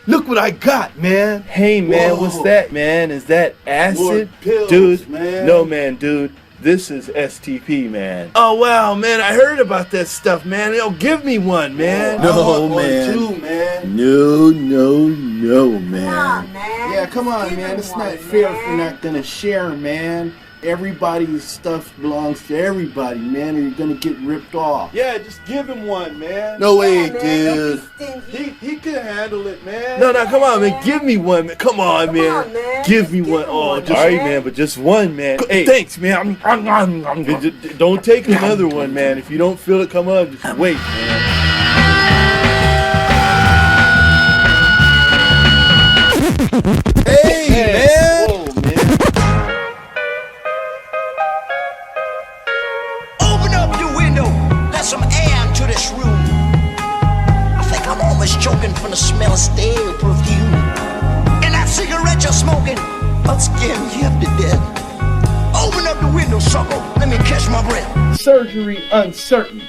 Look what I got, man. Hey, man, Whoa. what's that, man? Is that acid? More pills, dude, man. No, man, dude. This is STP, man. Oh, wow, man. I heard about that stuff, man. Yo, give me one, man. No, I want man. one too, man. No, man. Come on, man. Yeah, come on, Give man. him It's one, not fair if man. you're not gonna share, man. Everybody's stuff belongs to everybody, man, or you're gonna get ripped off. Yeah, just give him one, man. No way, Yeah, man, don't dude. be stingy. He can handle it, man. No, come on, man. Give me one, man. Come on, Come man. on, man. Give Just me give one. him Oh, one, just, all right, man. man, but just one, man. Hey, Thanks, man. don't take another one, man. If you don't feel it come up, just wait, man. Hey, man. Whoa, man. Open up your window, let some air into this room. I think I'm almost choking from the smell of stale perfume. And that cigarette you're smoking, I'll scare me up to death. Open up the window, sucker, let me catch my breath. Surgery uncertain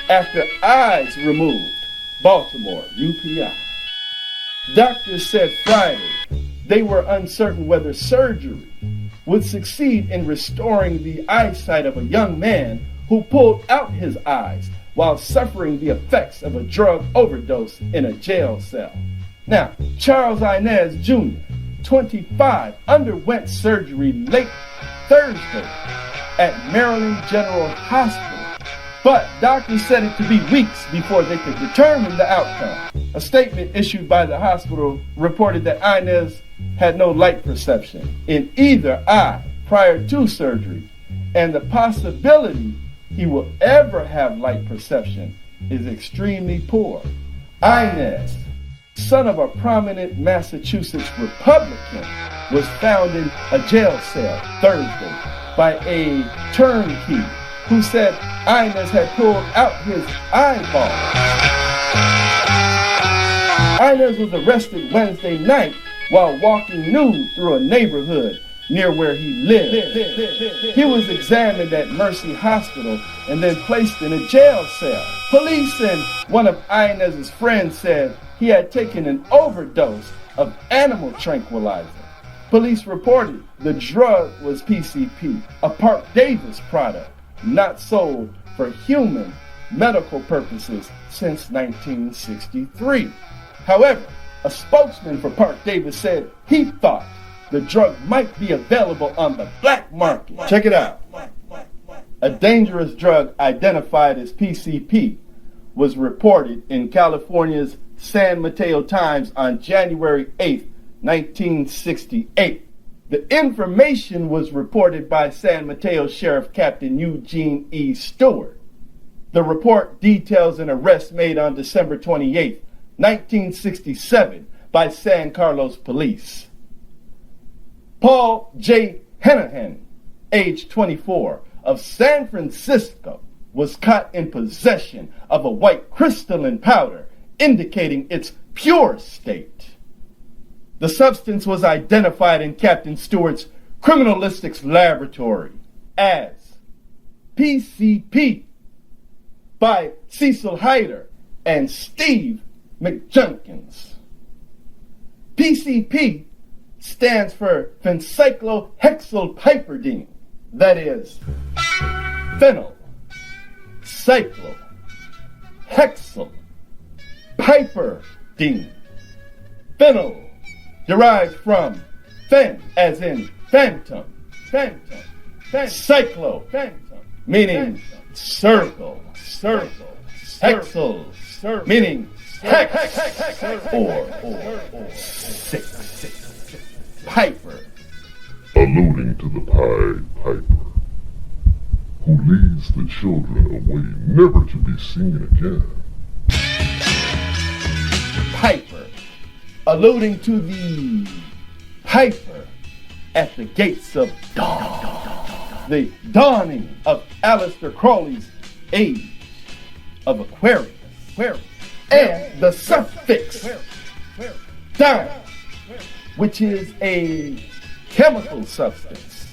after eyes removed. Baltimore, UPI. Doctors said Friday they were uncertain whether surgery would succeed in restoring the eyesight of a young man who pulled out his eyes while suffering the effects of a drug overdose in a jail cell. Now, Charles Inez Jr., 25, underwent surgery late Thursday at Maryland General Hospital, but doctors said it to be weeks before they could determine the outcome. A statement issued by the hospital reported that Inez had no light perception in either eye prior to surgery, and the possibility he will ever have light perception is extremely poor. Inez, son of a prominent Massachusetts Republican, was found in a jail cell Thursday by a turnkey who said Inez had pulled out his eyeball. Inez was arrested Wednesday night while walking nude through a neighborhood near where he lived. He was examined at Mercy Hospital and then placed in a jail cell. Police and one of Inez's friends said he had taken an overdose of animal tranquilizer. Police reported the drug was PCP, a Park Davis product, not sold for human medical purposes since 1963. However, a spokesman for Park Davis said he thought the drug might be available on the black market. Check it out. A dangerous drug identified as PCP was reported in California's San Mateo Times on January 8, 1968. The information was reported by San Mateo Sheriff Captain Eugene E. Stewart. The report details an arrest made on December 28, 1967 by San Carlos Police. Paul J. Hennahan, age 24, of San Francisco, was caught in possession of a white crystalline powder indicating its pure state. The substance was identified in Captain Stewart's criminalistics laboratory as PCP by Cecil Hyder and Steve McJunkins. PCP stands for phencyclohexylpiperdine, that is, phenyl, cyclo, hexyl, piperdine. Phenyl, derived from phen, as in phantom, cyclo, meaning circle, hexyl, meaning hex, or six, piper, alluding to the Pied Piper, who leads the children away never to be seen again. Piper, alluding to the piper at the gates of dawn, the dawning of Aleister Crowley's age of Aquarius, and the suffix "dine," which is a chemical substance,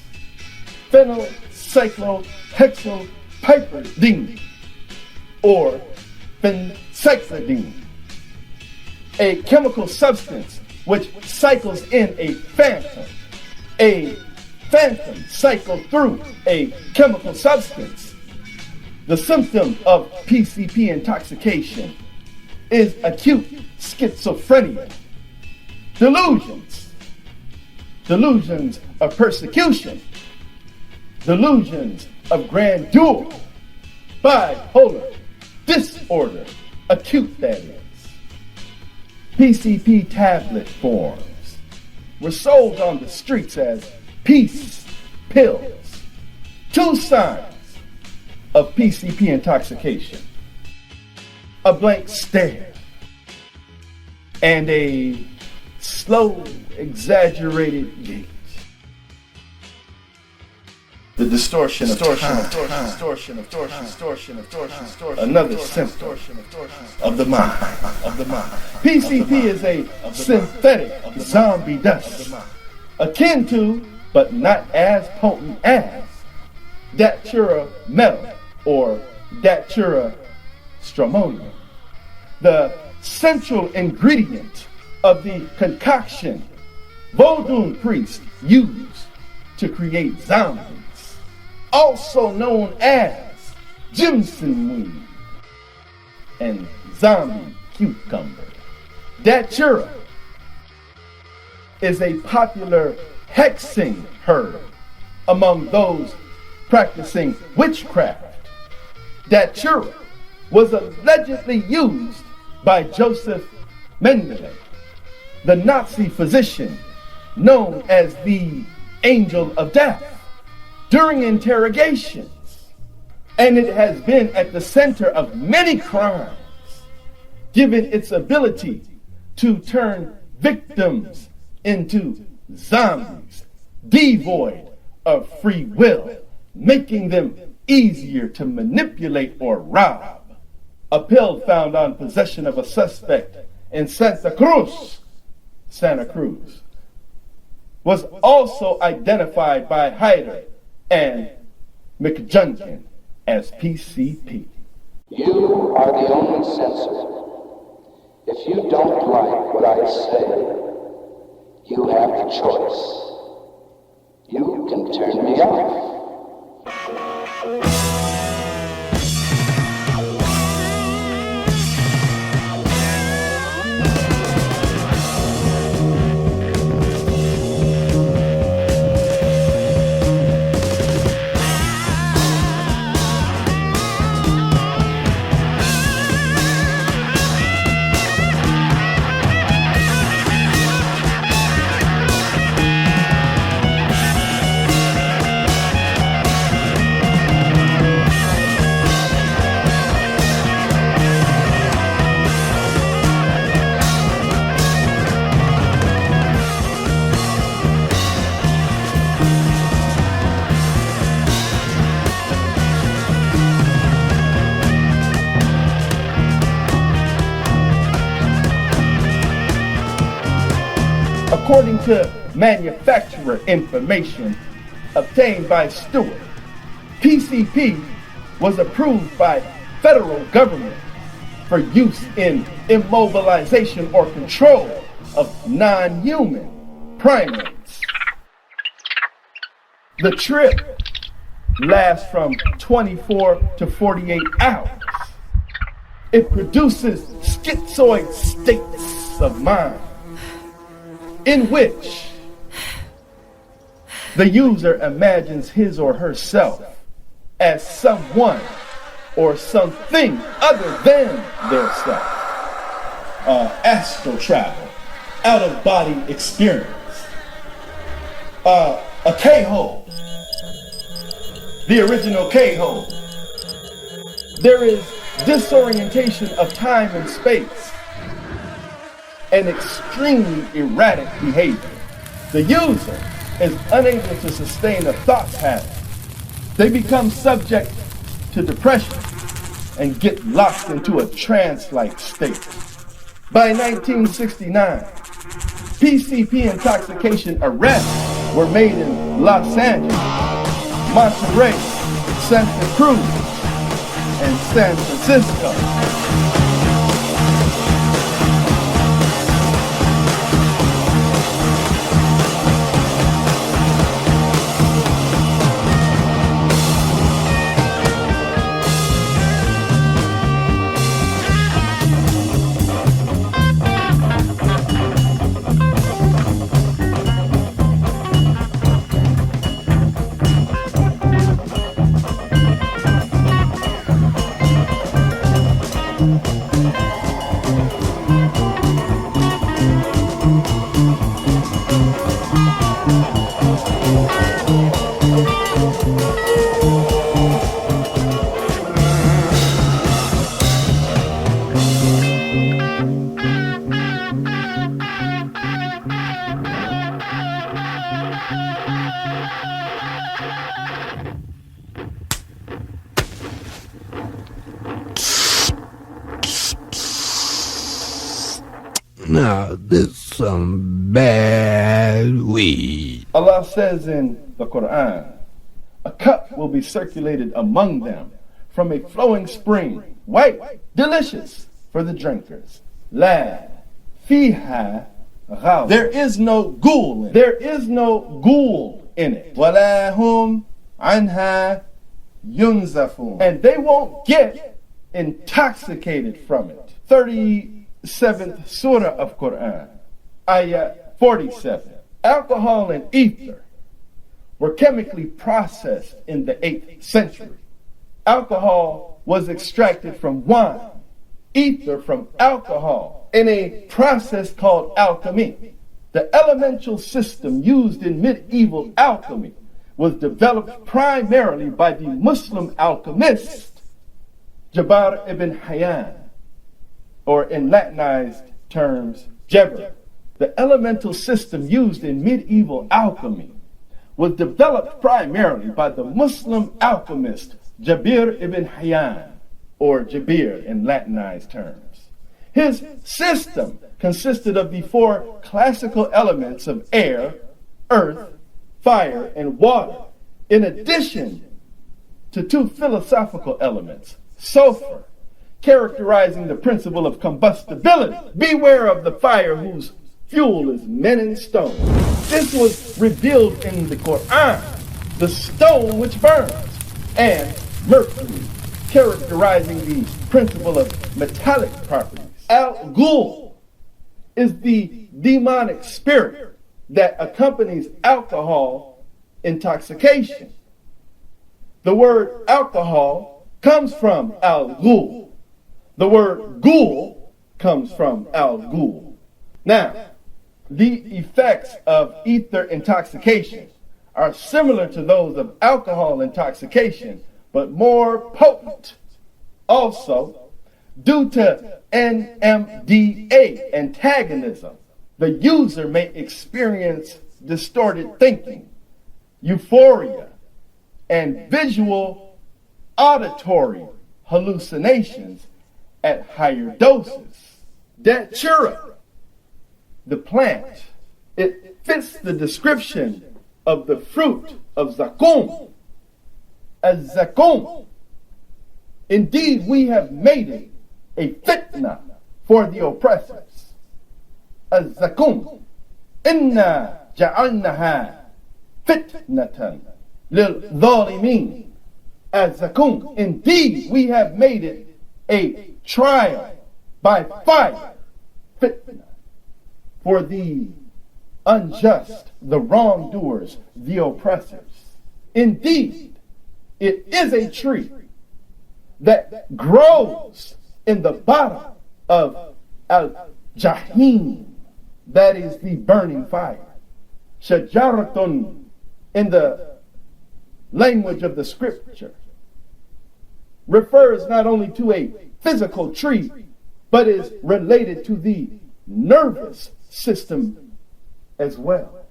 phenylcyclohexylpiperdine, or phencyclidine, a chemical substance which cycles in a phantom. A phantom cycles through a chemical substance. The symptom of PCP intoxication is acute schizophrenia, delusions of persecution, delusions of grandeur, bipolar disorder, acute that is. PCP tablet forms were sold on the streets as peace pills. 2 signs of PCP intoxication: a blank stare and a slow, exaggerated gait. The distortion of time. Another symptom of the mind. PCP is a synthetic zombie dust, akin to, but not as potent as, datura metal or datura stramonium. The central ingredient of the concoction voodoo priests use to create zombies, also known as ginseng weed and zombie cucumber. Datura is a popular hexing herb among those practicing witchcraft. Datura was allegedly used by Joseph Mengele, the Nazi physician known as the Angel of Death, during interrogations, and it has been at the center of many crimes, given its ability to turn victims into zombies, devoid of free will, making them easier to manipulate or rob. A pill found on possession of a suspect in Santa Cruz, was also identified by Hyder and McJunkin as PCP. You are the only censor. If you don't like what I say, you have the choice. You can turn me off. According to manufacturer information obtained by Stewart, PCP was approved by federal government for use in immobilization or control of non-human primates. The trip lasts from 24 to 48 hours. It produces schizoid states of mind in which the user imagines his or herself as someone or something other than their self. Astral travel, out-of-body experience, a K-hole, the original K-hole. There is disorientation of time and space, and extremely erratic behavior. The user is unable to sustain a thought pattern. They become subject to depression and get locked into a trance-like state. By 1969, PCP intoxication arrests were made in Los Angeles, Monterey, Santa Cruz, and San Francisco. Now, this some bad weed. Allah says in the Quran, a cup will be circulated among them from a flowing spring, white, delicious for the drinkers. La fiha ghaw. There is no ghoul in it. There is no ghoul in it. Wala hum anha yunzafun. And they won't get intoxicated from it. 37th Surah of Quran, Ayah 47. Alcohol and ether were chemically processed in the 8th century. Alcohol was extracted from wine, ether from alcohol, in a process called alchemy. The elemental system used in medieval alchemy was developed primarily by the Muslim alchemist Jabir ibn Hayyan, or in Latinized terms, Geber. The elemental system used in medieval alchemy was developed primarily by the Muslim alchemist Jabir ibn Hayyan, or Jabir in Latinized terms. His system consisted of the 4 classical elements of air, earth, fire, and water, in addition to 2 philosophical elements, sulfur, characterizing the principle of combustibility. Beware of the fire whose fuel is men and stone. This was revealed in the Quran, the stone which burns, and mercury, characterizing the principle of metallic properties. Al-Ghul is the demonic spirit that accompanies alcohol intoxication. The word alcohol comes from Al-Ghul. The word ghul comes from Al-Ghul. Now, the effects of ether intoxication are similar to those of alcohol intoxication, but more potent. Also, due to NMDA antagonism, the user may experience distorted thinking, euphoria, and visual auditory hallucinations at higher doses. Datura, the plant, it fits the description of the fruit of zakum. As zakum, indeed we have made it a fitna for the oppressors. As zakum, inna ja'alnaha fitnatan lil dhalimin. As zakum, indeed we have made it a trial by fire, fitna, for the unjust, the wrongdoers, the oppressors. Indeed, it is a tree that grows in the bottom of Al-Jahim, that is the burning fire. Shajaratun, in the language of the scripture, refers not only to a physical tree, but is related to the nervous system as well.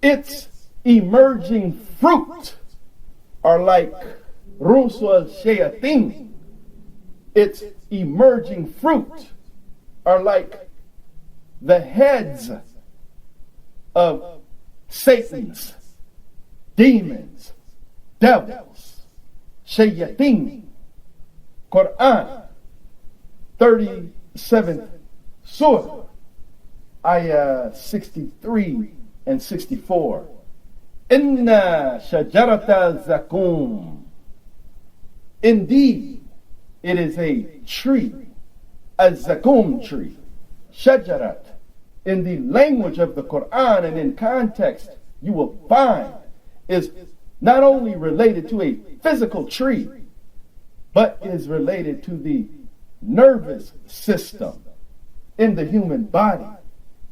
Its emerging fruit are like rusul shayatin. Its emerging fruit are like the heads of Satan's demons, devils, shayatin. Quran, 37th Surah, Ayah 63 and 64. Inna shajarata zakum. Indeed, it is a tree, a zakum tree. Shajarat, in the language of the Quran and in context, you will find is not only related to a physical tree, but is related to the nervous system in the human body,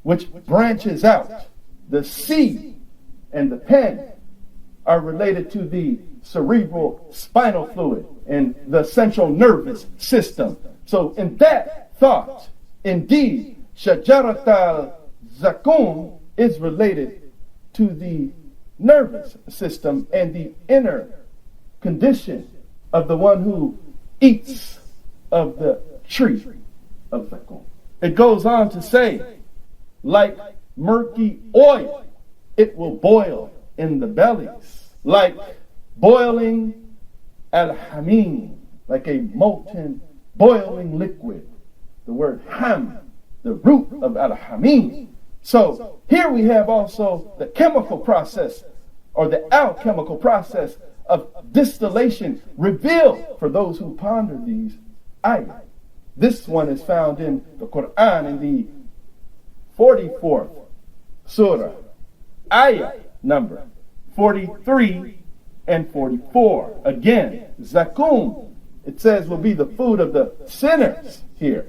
which branches out. The C and the pen are related to the cerebral spinal fluid and the central nervous system. So in that thought, indeed, Shajarat al-Zakum is related to the nervous system and the inner condition of the one who eats of the tree of Zakum. It goes on to say, like murky oil, it will boil in the bellies, like boiling al-hamim, like a molten boiling liquid. The word ham, the root of al-hamim. So here we have also the chemical process, or the alchemical process of distillation revealed for those who ponder these ayat. This one is found in the Quran in the 44th surah, ayah number 43 and 44. Again, zakum, it says, will be the food of the sinners here.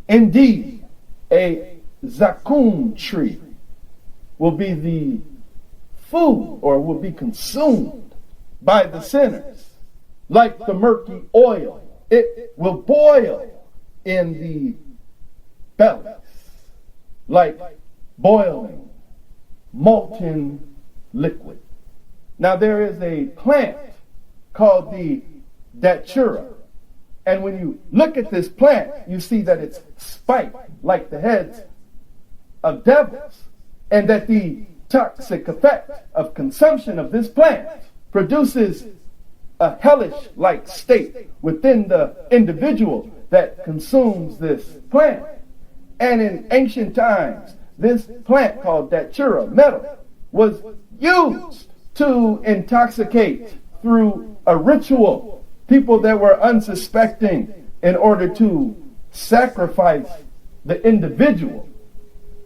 Indeed, a zakum tree will be the food, or will be consumed by the sinners. Like the murky oil, it will boil in the bellies, like boiling molten liquid. Now there is a plant called the datura, and when you look at this plant, you see that it's spiked like the heads of devils, and that the toxic effect of consumption of this plant produces a hellish-like state within the individual that consumes this plant. And in ancient times, this plant called datura metal was used to intoxicate through a ritual people that were unsuspecting in order to sacrifice the individual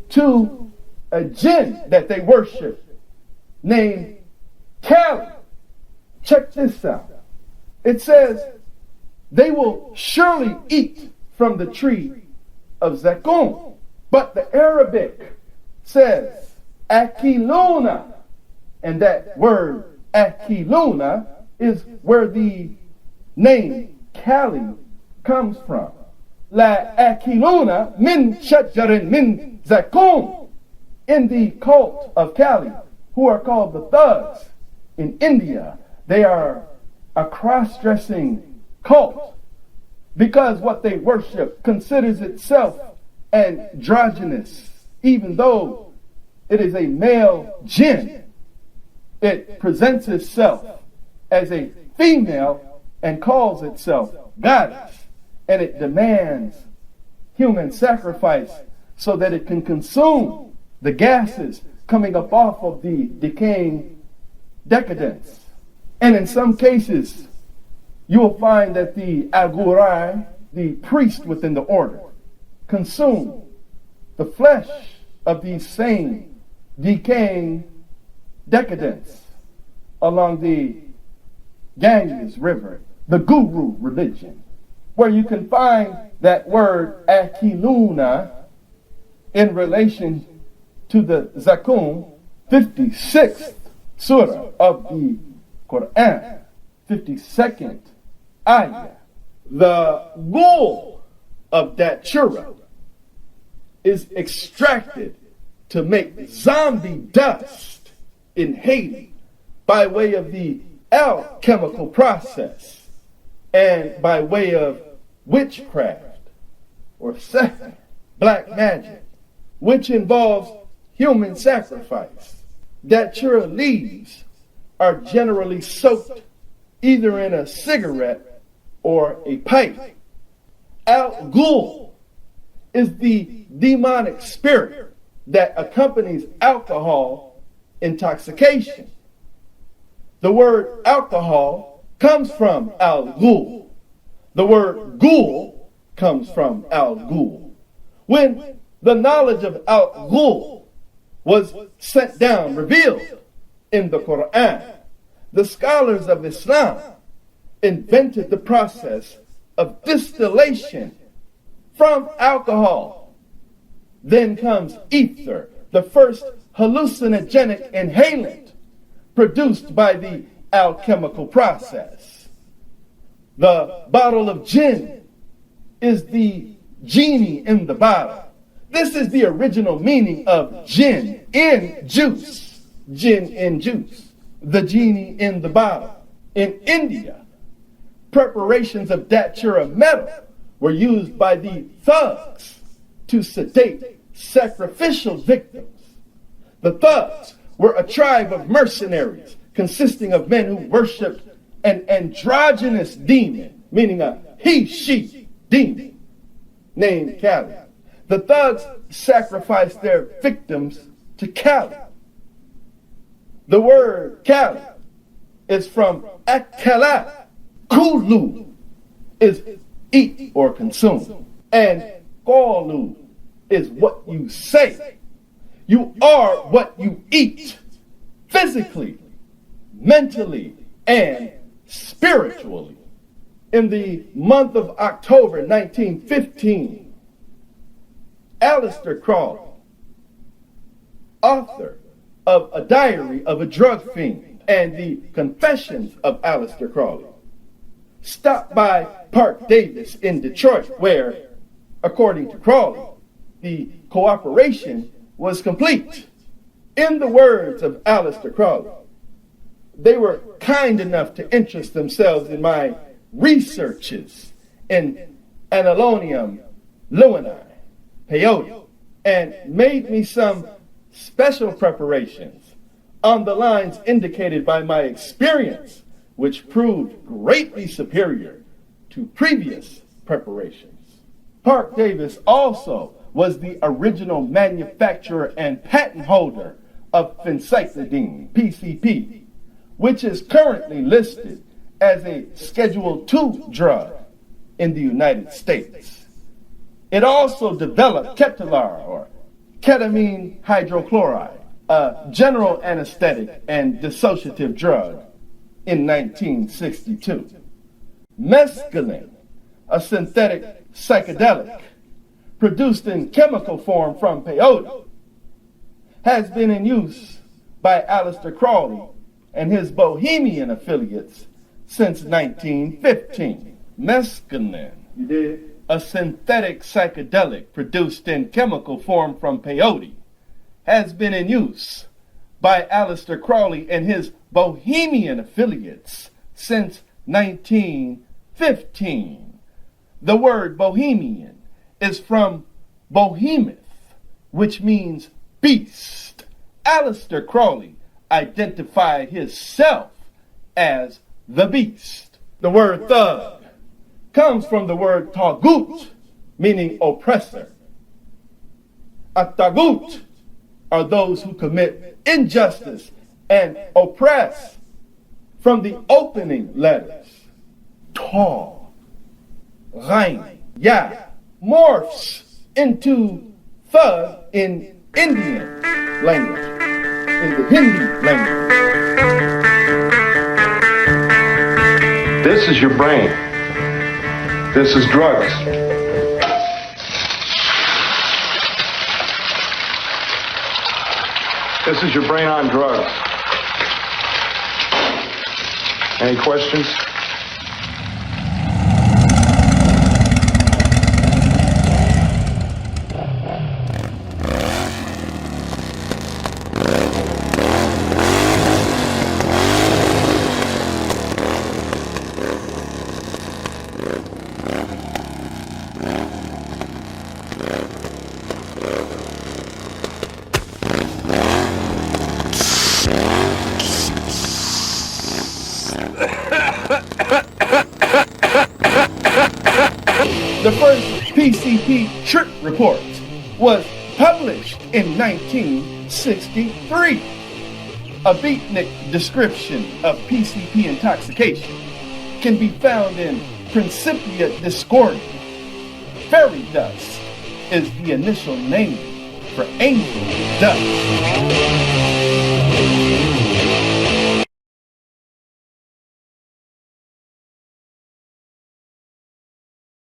to a jinn that they worship named Kali. Check this out. It says, they will surely eat from the tree of Zakum. But the Arabic says, Akiluna. And that word, Akiluna, is where the name Kali comes from. La Akiluna min shajarin min Zakum. In the cult of Kali, who are called the thugs in India, they are a cross-dressing cult because what they worship considers itself androgynous, even though it is a male jinn. It presents itself as a female and calls itself goddess, and it demands human sacrifice so that it can consume the gases coming up off of the decaying decadence. And in some cases, you will find that the Agurai, the priest within the order, consume the flesh of these same decaying decadents along the Ganges River, the Guru religion, where you can find that word Akiluna in relation to the Zakum, 56th surah of the Quran, 52nd ayah. The wool of datura is extracted to make zombie dust in Haiti by way of the alchemical process and by way of witchcraft or seher, black magic, which involves human sacrifice. Datura leaves are generally soaked either in a cigarette or a pipe. Al-Ghul is the demonic spirit that accompanies alcohol intoxication. The word alcohol comes from Al-Ghul. The word Ghul comes from Al-Ghul. When the knowledge of Al-Ghul was sent down, revealed in the Quran, the scholars of Islam invented the process of distillation from alcohol. Then comes ether, the first hallucinogenic inhalant produced by the alchemical process. The bottle of gin is the genie in the bottle. This is the original meaning of gin in juice. Gin in juice. The genie in the bottle. In India, preparations of datura metal were used by the thugs to sedate sacrificial victims. The thugs were a tribe of mercenaries consisting of men who worshipped an androgynous demon, meaning a he-she demon, named Kali. The thugs sacrificed their victims to Kali. The word Kali is from akala. Kulu is eat or consume. And qalu is what you say. You are what you eat, physically, mentally, and spiritually. In the month of October 1915, Aleister Crowley, author of A Diary of a Drug Fiend and the Confessions of Aleister Crowley, stopped by Park Davis in Detroit, where, according to Crowley, the cooperation was complete. In the words of Aleister Crowley, they were kind enough to interest themselves in my researches in Analonium Luini, peyote, and made me some special preparations on the lines indicated by my experience, which proved greatly superior to previous preparations. Park Davis also was the original manufacturer and patent holder of Phencyclidine PCP, which is currently listed as a Schedule II drug in the United States. It also developed Ketalar, or ketamine hydrochloride, a general anesthetic and dissociative drug, in 1962. Mescaline, a synthetic psychedelic produced in chemical form from peyote, has been in use by Aleister Crowley and his Bohemian affiliates since 1915. Mescaline, you did? A synthetic psychedelic produced in chemical form from peyote, has been in use by Aleister Crowley and his Bohemian affiliates since 1915. The word Bohemian is from Behemoth, which means beast. Aleister Crowley identified himself as the beast. The word thug comes from the word tagut, meaning oppressor. A tagut are those who commit injustice and oppress. From the opening letters, ta, ghain, ya, morphs into thug in Indian language, in the Hindi language. This is your brain. This is drugs. This is your brain on drugs. Any questions? The first PCP trip report was published in 1963. A beatnik description of PCP intoxication can be found in Principia Discordia. Fairy dust is the initial name for angel dust.